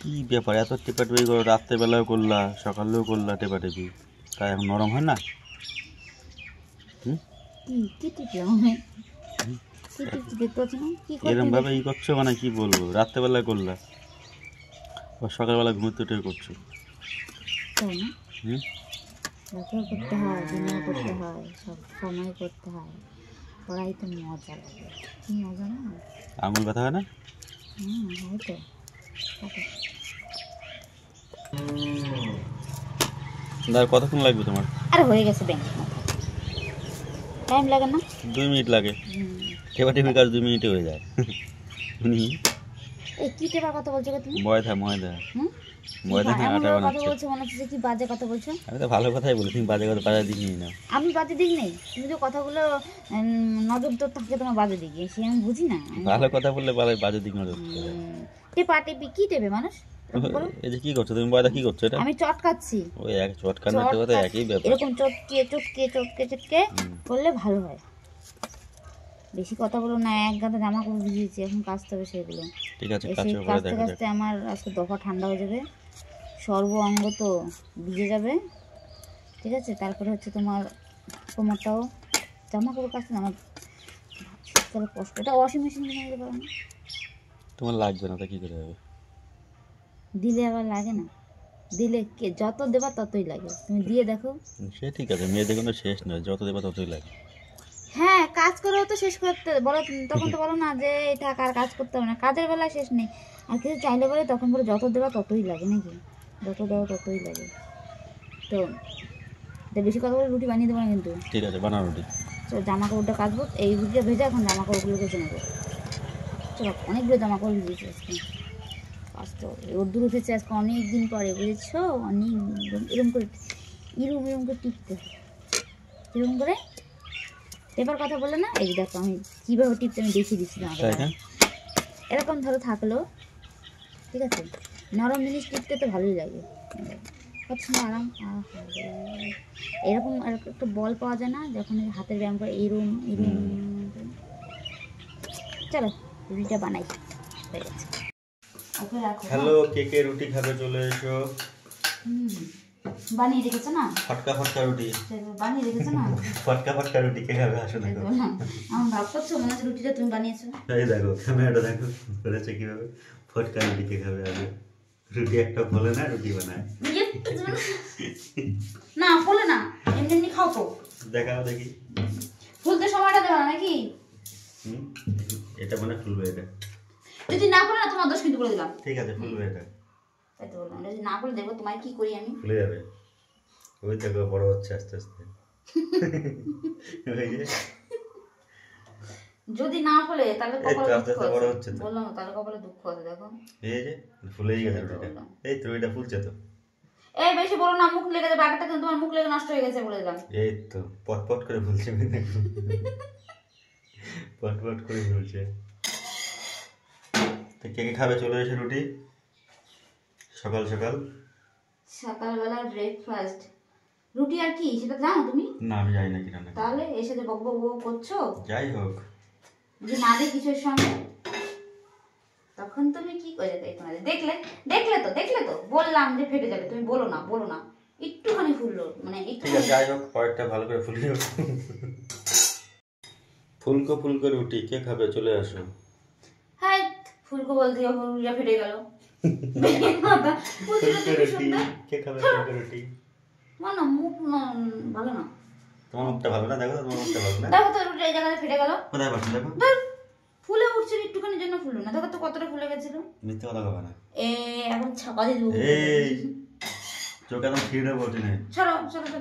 কি ব্যাপার, এত টেপাটেপি করো? রাত্রেবেলাও করলা, সকালেও করলা টেপাটেপি, তাই এখন নরম হয় না? এরকম ভাবে ই করছো মানে কি বলবো, রাত্রেবেলা করলা সকালবেলা ঘুমোতে উঠে করছো। করতে হয়, দিনেও করতে হয়, সব সময় করতে হয়, পড়াই তো মজা লাগে। কি মজা না? আঙুল ব্যথা হয় না? হয়তো কতক্ষণ লাগবে তোমার? আরে হয়ে গেছে, ব্যাংক টাইম লাগে না, 2 মিনিট লাগে। টেপাটেপি কাজ 2 মিনিটে হয়ে যায়। এই কি টেপার কথা বলছো তুমি? ময়দা ময়দা না আটা বানাচ্ছে। বলছো মনে হচ্ছে কি বাজে কথা বলছো। আমি তো ভালো কথাই বলি, তুমি বাজে কথা বাজে দিক নিয়ে নাও। আমি বাজে দিক নেই, তুমি তো কথাগুলো নজর তো থাকে তোমার বাজে দিকে, সে আমি বুঝি না। ভালো কথা বললে বাজে দিক নজর। টেপা টেপি কি টেপে মানুষ? এই যে কি করছো তুমি? ময়দা কি করছো এটা? আমি চটকাচ্ছি। ওই এক চটকানোর কথা একই ব্যাপার। এরকম চটকে করলে ভালো হয়। বেশি কথা বলো না, এক গাদা জামা কাপড় ভিজিয়েছি, এখন কাচতে হবে সেগুলো। ঠিক আছে, কাচতে কাচতে আমার আজকে দফা ঠান্ডা হয়ে যাবে, সর্ব অঙ্গ তো ভিজে যাবে। ঠিক আছে, তারপরে হচ্ছে তোমার কোমরটাও, জামা কাপড় কাচতে আমার শীতকালে কষ্ট। এটা ওয়াশিং মেশিন কিনে দিতে পারো না? তোমার লাগবে না, তা কি করে হবে? দিলে আবার লাগে না, দিলে কে যত দেবা ততই লাগে, তুমি দিয়ে দেখো। সে ঠিক আছে, মেয়েদের কোনো শেষ নয়, যত দেবা ততই লাগে। হ্যাঁ, কাজ করেও তো শেষ করতে বলো, তখন তো বলো না যে এটা কাজ করতে হবে না, কাজের বেলায় শেষ নেই। আর কিছু চাইলে বলে তখন বলে যত দেবা ততই লাগে, নাকি যত দেওয়া ততই লাগে। তো বেশি কথা বলে রুটি বানিয়ে দেবো না কিন্তু। ঠিক আছে, বানাও রুটি। চলো জামা কাপড়টা কাচবো, এই রুটিটা ভেজে এখন জামা কাপড়গুলো কেচে নেবো। চলো, অনেকগুলো জামা কাপড় ভিজেছি আজকে, কাচতে রোদ্দুর উঠেছে আজকে অনেক দিন পরে, বুঝেছো? অনেক এরকম করে টিপতে হবে, এরকম করে পেপার কথা বলে না। এই দেখো আমি কীভাবে টিপতে আমি দেখিয়ে দিচ্ছি তোমাদের। এরকম ধরো থাকলো, ঠিক আছে? নরম জিনিস টিপতে তো ভালোই লাগে, কত সময় আরাম। এরকম একটা বল পাওয়া যায় না যখন হাতের ব্যায়াম করে, এরম। চলো রুটিটা বানাই, হয়ে গেছে। হ্যালো, কে কে রুটি খাবে চলে এসো। বানিয়ে রেখেছো না ফটকা রুটি? বানিয়ে রেখেছো না? ফটকা রুটি কে খাবে? আসো দেখো। আমার ভাব করছো মনে হচ্ছে রুটিটা তুমি বানিয়েছো। এই দেখো, ক্যামেরাটা দেখো করেছে কিভাবে। ফটকা রুটি কে খাবে? আগে রুটি একটা ফলে না, রুটি বানায় না, ফলে না, এমনি এমনি খাও তো। দেখাও দেখি। ফুলতে সময়টা দেবে না নাকি? এটা মানে ফুলবে, এটা যদি না ফলে না তোমার দোষ কিন্তু বলে দিলাম। ঠিক আছে, ফুলবে এটা, তাই তো বললাম, যদি না ফলে দেখবো তোমায় কি করি আমি। ফুলে যাবে, ওই দেখো বড় হচ্ছে আস্তে আস্তে। যদি না ফলে তাহলে কপালে দুঃখ বড় আছে, হচ্ছে তো বললাম তাহলে কপালে দুঃখ আছে। দেখো এই যে ফুলেই গেছে রুটিটা, এই তো রুটিটা ফুলছে তো। এই বেশি বলো না, মুখ লেগে যাবে, বাকিটা কিন্তু তোমার মুখ লেগে নষ্ট হয়ে গেছে বলে দিলাম। এই তো পটপট করে ফুলছে, পটপট করে ফুলছে। তো কে কে খাবে চলে এসে রুটি সকাল সকাল? সকালবেলা ব্রেকফাস্ট রুটি আর কি সেটা জানো তুমি? না, আমি জানি না কি রান্না। তাহলে এসে যে বক বক বক করছো, যাই হোক, যে না দেখি কিছুর সঙ্গে, তখন তুমি কি করে দেখলে তো বললাম যে ফেটে যাবে, তুমি বলো না একটুখানি ফুললো, মানে ঠিক আছে, যাই হোক, পরেরটা ভালো করে ফুলিও। ফুলকো রুটি কে খাবে চলে আসো। হ্যাঁ, ফুলকো বলতে রুটিটা ফেটে গেল। কে খাবে ফুলকো রুটি? না, মুখ ভালো না, তোমার মুখটা ভালো না, দেখো তোমার মুখটা ভালো না, দেখো তো রুটি এই জায়গায় ফেটে গেল। কোথায় পাচ্ছ দেখো, ফুলে উঠছিল একটুখানির জন্য, ফুললো না, দেখো তো কতটা ফুলে গেছিল। মিথ্যে কথা কবে না, এখন ছাকা দিয়ে দেবো। এই চোখ একদম খিড়ে বলছি না। সরো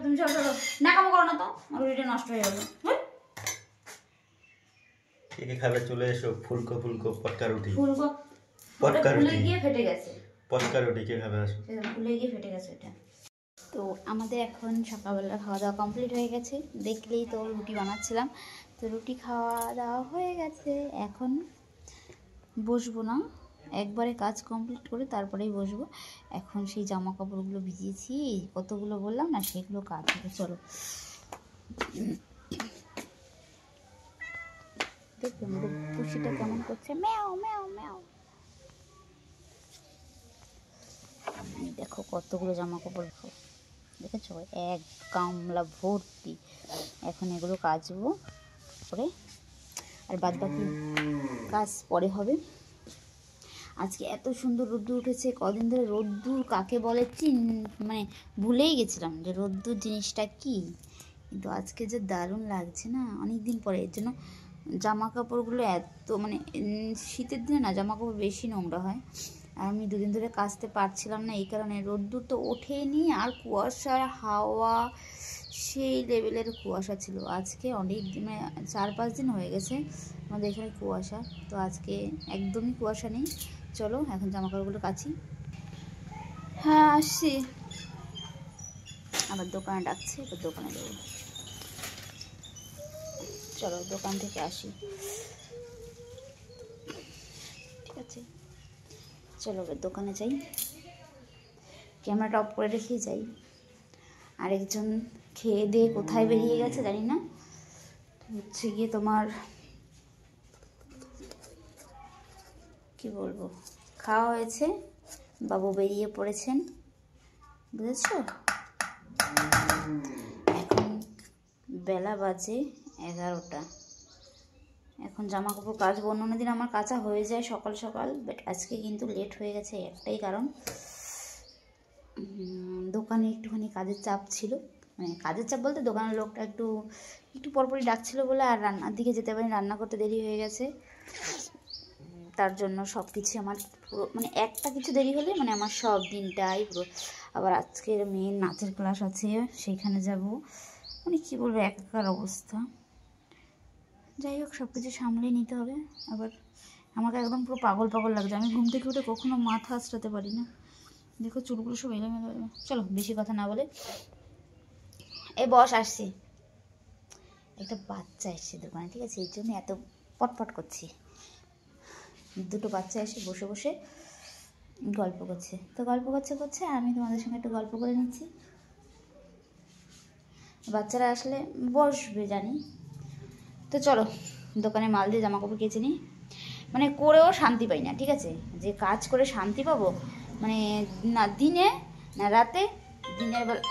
তুমি সরো, নাকামো করো না তো, আমার রুটিটা নষ্ট হয়ে যাবে। কে কে খাবে চলে এসো। ফুলকো পটকা রুটি, ফুলে গিয়ে ফেটে গেছে। পটকা রুটি কে খাবে আসো। ফুলে গিয়ে ফেটে গেছে এটা। তো আমাদের এখন সকালবেলা খাওয়া দাওয়া কমপ্লিট হয়ে গেছে, দেখলেই তো রুটি বানাচ্ছিলাম। তো রুটি খাওয়া দাওয়া হয়ে গেছে, এখন বসবো না, একবারে কাজ কমপ্লিট করে তারপরেই বসবো। এখন সেই জামা কাপড়গুলো ভিজিয়েছি কতগুলো বললাম না, সেগুলো কাজ হবে। চলো দেখুন পুষিটা কেমন করছে, ম্যাও ম্যাও ম্যাও। দেখো কতগুলো জামা কাপড়, দেখেছো এক গামলা ভর্তি। এখন এগুলো কাচবো করে, আর বাদ বাকি কাজ পরে হবে। আজকে এত সুন্দর রোদ্দুর উঠেছে, কদিন ধরে রোদ্দুর কাকে বলে মানে ভুলেই গেছিলাম যে রোদ্দুর জিনিসটা কি, কিন্তু আজকে যে দারুণ লাগছে না, অনেক দিন পরে। এর জন্য জামা কাপড়গুলো এত মানে শীতের দিনে না জামা কাপড় বেশি নোংরা হয়, আর আমি দুদিন ধরে কাচতে পারছিলাম না এই কারণে। রোদ্দুর তো ওঠেনি, আর কুয়াশার হাওয়া সেই লেভেলের কুয়াশা ছিল। আজকে অনেক মানে 4-5 দিন হয়ে গেছে আমাদের এখানে কুয়াশা, তো আজকে একদমই কুয়াশা নেই। চলো এখন জামা কাপড়গুলো কাচি। হ্যাঁ আসছি, আবার দোকানে ডাকছে, তো দোকানে যাবো। চলো দোকান থেকে আসি, ঠিক আছে? চলো এবার দোকানে যাই, ক্যামেরাটা অফ করে রেখেই যাই। আরেকজন খেয়ে দিয়ে কোথায় বেরিয়ে গেছে জানি না, হচ্ছে গিয়ে তোমার কি বলবো, খাওয়া হয়েছে, বাবু বেরিয়ে পড়েছেন, বুঝেছো? এখন বেলা বাজে 11টা। এখন জামা কাপড় কাচবো। অন্য দিন আমার কাচা হয়ে যায় সকাল সকাল, বাট আজকে কিন্তু লেট হয়ে গেছে, একটাই কারণ দোকানে একটুখানি কাজের চাপ ছিল। মানে কাজের চাপ বলতে দোকানের লোকটা একটু পরপরই ডাকছিল বলে আর রান্নার দিকে যেতে পারি, রান্না করতে দেরি হয়ে গেছে। তার জন্য সব কিছু আমার পুরো মানে একটা কিছু দেরি হলে মানে আমার সব দিনটাই পুরো। আবার আজকের মেয়ের নাচের ক্লাস আছে, সেইখানে যাব, মানে কী বলবো একাকার অবস্থা। যাই হোক সব কিছু সামলে নিতে হবে। আবার আমাকে একদম পুরো পাগল পাগল লাগছে, আমি ঘুম থেকে উঠে কখনো মাথা আঁচড়াতে পারি না। দেখো চুলগুলো সব এলোমেলো। চলো বেশি কথা না বলে এই বস, আসছি। একটা বাচ্চা এসছে দোকানে, ঠিক আছে? এর জন্য এত পটপট করছি। দুটো বাচ্চা এসে বসে বসে গল্প করছে, তো গল্প করছে আর আমি তোমাদের সঙ্গে একটু গল্প করে নিচ্ছি। বাচ্চারা আসলে বসবে জানি। তো চলো দোকানে মাল দিয়ে জামা কাপড় কেচে নিই। মানে করেও শান্তি পাই না, ঠিক আছে? যে কাজ করে শান্তি পাবো মানে না দিনে না রাতে, দিনের বেলা